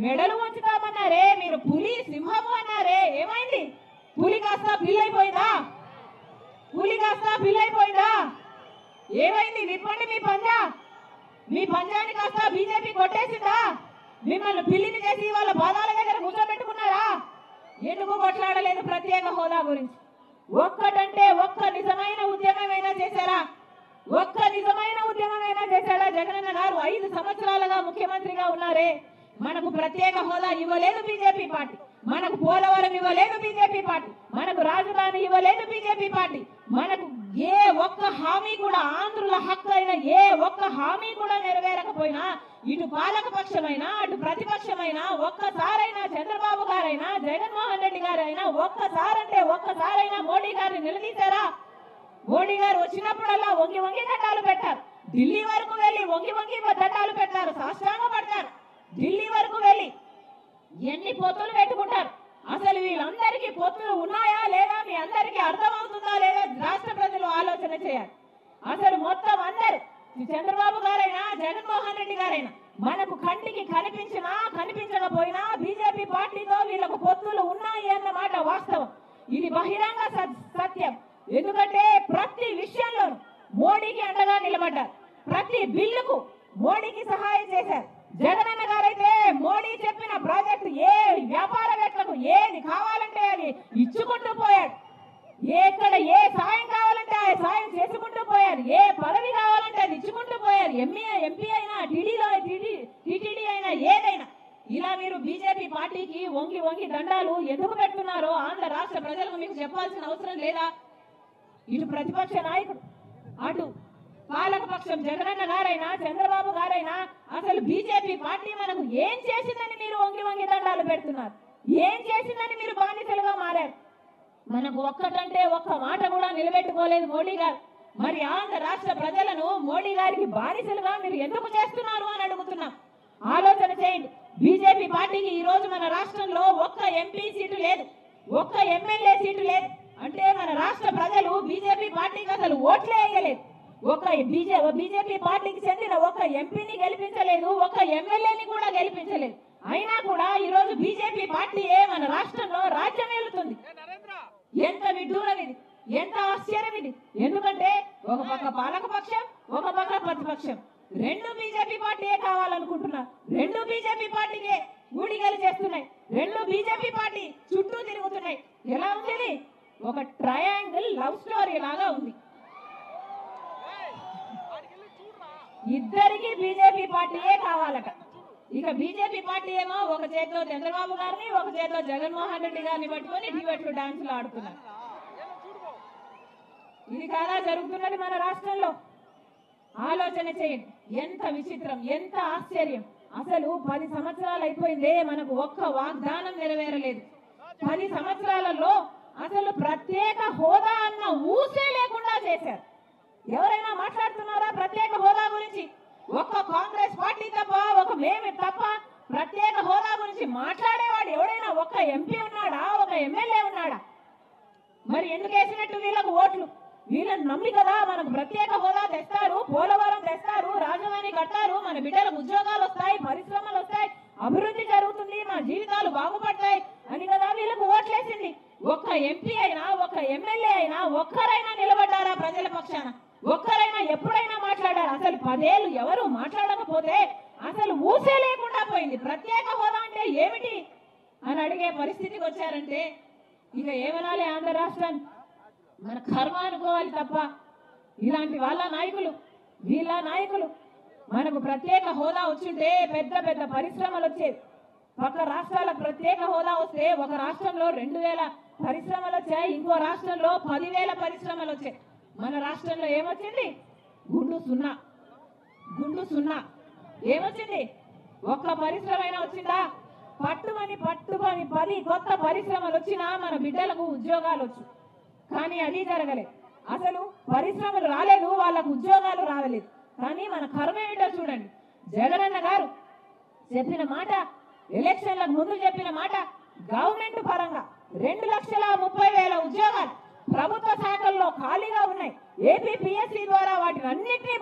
మెడలు ఉంచుతామన్నారే, మీరు పులి సింహము అన్నారే, ఏమైంది? పులి కాస్త పిల్లైపోయిందా? పులి కాస్త పిల్లైపోయిందా? ఏమైంది? విప్పండి మీ పంజా. మీ పంజాని కాస్త బీజేపీ కొట్టేసిందా? మిమ్మల్ని పిల్లిని చేసి వాళ్ళ పాదాల దగ్గర కూర్చోబెట్టుకున్నారా? ఎందుకు కొట్లాడలేదు ప్రత్యేక హోదా గురించి? ఒక్కటంటే ఒక్క నిజమైన ఉద్యమమైనా చేశారా? ఒక్క నిజమైన ఉద్యమమైనా చేశాడా జగనన్న గారు? 5 సంవత్సరాలుగా ముఖ్యమంత్రిగా ఉన్నారే, మనకు ప్రత్యేక హోదా ఇవ్వలేదు బీజేపీ పార్టీ, మనకు పోలవరం ఇవ్వలేదు బీజేపీ పార్టీ, మనకు రాజధాని ఇవ్వలేదు బీజేపీ పార్టీ, మనకు ఏ ఒక్క హామీ కూడా, ఆంధ్రుల హక్కు అయిన ఏ ఒక్క హామీ కూడా నెరవేరకపోయినా, ఇటు పాలక పక్షమైనా అటు ప్రతిపక్షమైనా ఒక్కసారైనా చంద్రబాబు గారైనా జగన్మోహన్ రెడ్డి గారైనా ఒక్కసారంటే ఒక్కసారైనా మోడీ గారిని నిలదీశారా? మోడీ గారు వచ్చినప్పుడల్లా వంగి వంగి దండాలు పెట్టారు. ఢిల్లీ వరకు వెళ్ళి వంగి వంగి దండాలు పెట్టారు, సాష్టాంగ పడతారు. ఢిల్లీ వరకు వెళ్ళి ఎన్ని పొత్తులు పెట్టుకుంటారు? అసలు వీళ్ళందరికీ పొత్తులు ఉన్నాయా లేదా మీ అందరికీ అర్థమవుతుందా లేదా రాష్ట్ర ప్రజలు ఆలోచన చేయాలి. అసలు మొత్తం అందరూ చంద్రబాబు గారైనా జగన్మోహన్ రెడ్డి గారైనా మనకు కంటికి కనిపించినా కనిపించకపోయినా బీజేపీ పార్టీతో వీళ్ళకు పొత్తులు ఉన్నాయి అన్నమాట వాస్తవం. ఇది బహిరంగ సత్యం. ఎందుకంటే ప్రతి విషయంలోనూ మోడీకి అండగా నిలబడ్డారు, ప్రతి బిల్లుకు మోడీకి సహాయం చేశారు. జగనన్న గారైతే మోడీ చెప్పిన ప్రాజెక్టు ఏ వ్యాపారవేత్తలకు ఏది కావాలంటే అది ఇచ్చుకుంటూ పోయాడు. ఎక్కడ ఏ సాయం కావాలంటే ఆ సాయం చేసుకుంటూ పోయారు. ఏ పదవి కావాలంటే అది ఇచ్చుకుంటూ పోయారు. ఎంపీ అయినా టీటీడీ అయినా ఏదైనా. ఇలా మీరు బీజేపీ పార్టీకి వంగి వంగి దండాలు ఎందుకు పెడుతున్నారో ఆంధ్ర రాష్ట్ర ప్రజలకు మీకు చెప్పాల్సిన అవసరం లేదా? ఇటు ప్రతిపక్ష నాయకుడు అటు పాలకపక్షం జగనన్న గారైనా చంద్రబాబు గారైనా అసలు బీజేపీ పార్టీ మనకు ఏం చేసిందని మీరు వంగి వంగి దండాలు పెడుతున్నారు? ఏం చేసిందని మీరు బానిసలుగా మారారు? మనకు ఒక్కటంటే ఒక్క మాట కూడా నిలబెట్టుకోలేదు మోడీ గారు. మరి ఆంధ్ర రాష్ట్ర ప్రజలను మోడీ గారికి బానిసలుగా మీరు ఎందుకు చేస్తున్నారు అని అడుగుతున్నాం. ఆలోచన చేయండి. బీజేపీ పార్టీకి ఈ రోజు మన రాష్ట్రంలో ఒక్క ఎంపీ సీటు లేదు, ఒక్క ఎమ్మెల్యే సీటు లేదు. అంటే మన రాష్ట్ర ప్రజలు బీజేపీ పార్టీకి అసలు ఓట్లే వేయలేదు. ఒక బీజేపీ పార్టీకి చెందిన ఒక్క ఎంపీని గెలిపించలేదు, ఒక్క ఎమ్మెల్యేని కూడా గెలిపించలేదు. అయినా కూడా ఈ రోజు బీజేపీ పార్టీయే మన రాష్ట్రంలో రాజ్యం ఏలుతుంది. ఎంత విడ్డూరం ఇది, ఎంత ఆశ్చర్యం ఇది! ఎందుకంటే ఒక పక్క పాలకపక్షం, ఒక పక్క ప్రతిపక్షం, రెండు బీజేపీ పార్టీయే కావాలనుకుంటున్నారు. రెండు బీజేపీ పార్టీకే ఊడిగలు చేస్తున్నాయి, రెండు బీజేపీ పార్టీ చుట్టూ తిరుగుతున్నాయి. ఎలా ఉంది? ఒక ట్రయాంగిల్ లవ్ స్టోరీ లాగా ఉంది. ఇద్దరికి బీజేపీ పార్టీయే కావాలట. ఇక బీజేపీ పార్టీ ఏమో ఒక చేతిలో చంద్రబాబు గారిని, ఒక చేతిలో జగన్మోహన్ రెడ్డి గారిని పట్టుకొని డిబేట్లు డాన్సులు ఆడుతున్నారు. ఇది కాదా జరుగుతున్నది మన రాష్ట్రంలో? ఆలోచన చేయండి. ఎంత విచిత్రం, ఎంత ఆశ్చర్యం! అసలు 10 సంవత్సరాలు అయిపోయిందే, మనకు ఒక్క వాగ్దానం నెరవేరలేదు. 10 సంవత్సరాలలో అసలు ప్రత్యేక హోదా అన్న ఊసే లేకుండా చేశారు. ఎవరైనా మాట్లాడుతున్నారా ప్రత్యేక హోదా గురించి? ఒక్క కాంగ్రెస్ పార్టీ తప్ప, ఒక మేము తప్ప ప్రత్యేక హోదా గురించి మాట్లాడేవాడు ఎవడైనా ఒక్క ఎంపీ ఉన్నాడా? ఒక ఎమ్మెల్యే ఉన్నాడా? మరి ఎందుకు వేసినట్టు వీళ్ళకు ఓట్లు? వీళ్ళని నమ్మి కదా మనకు ప్రత్యేక హోదా తెస్తారు, పోలవరం తెస్తారు, రాజధాని కట్టారు, మన బిడ్డలకు ఉద్యోగాలు వస్తాయి, పరిశ్రమలు వస్తాయి, అభివృద్ధి జరుగుతుంది, మన జీవితాలు బాగుపడతాయి అని కదా వీళ్ళకు ఓట్లేసింది. ఒక్క ఎంపీ అయినా, ఒక్క ఎమ్మెల్యే అయినా ఒక్కరైనా నిలబడ్డారా ప్రజల పక్షాన? ఒక్కరైనా ఎప్పుడైనా మాట్లాడారు? అసలు 10 ఏళ్ళు ఎవరు మాట్లాడకపోతే అసలు ఊసే లేకుండా పోయింది. ప్రత్యేక హోదా అంటే ఏమిటి అని అడిగే పరిస్థితికి వచ్చారంటే ఇక ఏమనాలి? ఆంధ్ర రాష్ట్రాన్ని మన కర్మ అనుకోవాలి తప్ప ఇలాంటి వాళ్ళ నాయకులు, వీళ్ళ నాయకులు మనకు ప్రత్యేక హోదా వచ్చుంటే పెద్ద పెద్ద పరిశ్రమలు వచ్చేది. పక్క రాష్ట్రాలకు ప్రత్యేక హోదా వస్తే ఒక రాష్ట్రంలో 2000 పరిశ్రమలు వచ్చాయి, ఇంకో రాష్ట్రంలో 10,000 పరిశ్రమలు వచ్చాయి. మన రాష్ట్రంలో ఏమొచ్చింది? గుండు సున్నా. ఏమొచ్చింది? ఒక్క పరిశ్రమ అయినా వచ్చిందా? పట్టుమని 10 కొత్త పరిశ్రమలు వచ్చినా మన బిడ్డలకు ఉద్యోగాలు వచ్చు. కానీ అది జరగలేదు. అసలు పరిశ్రమలు రాలేదు, వాళ్ళకు ఉద్యోగాలు రాలేదు. కానీ మన కర్మ ఏంటో చూడండి. జగనన్న గారు చెప్పిన మాట, ఎలక్షన్లకు ముందు చెప్పిన మాట, గవర్నమెంట్ పరంగా 2,30,000 ఉద్యోగాలు ప్రభుత్వ శాఖల్లో ఖాళీగా ఉన్నాయి. ఏపీ PSC ద్వారా వాటిని అన్నింటినీ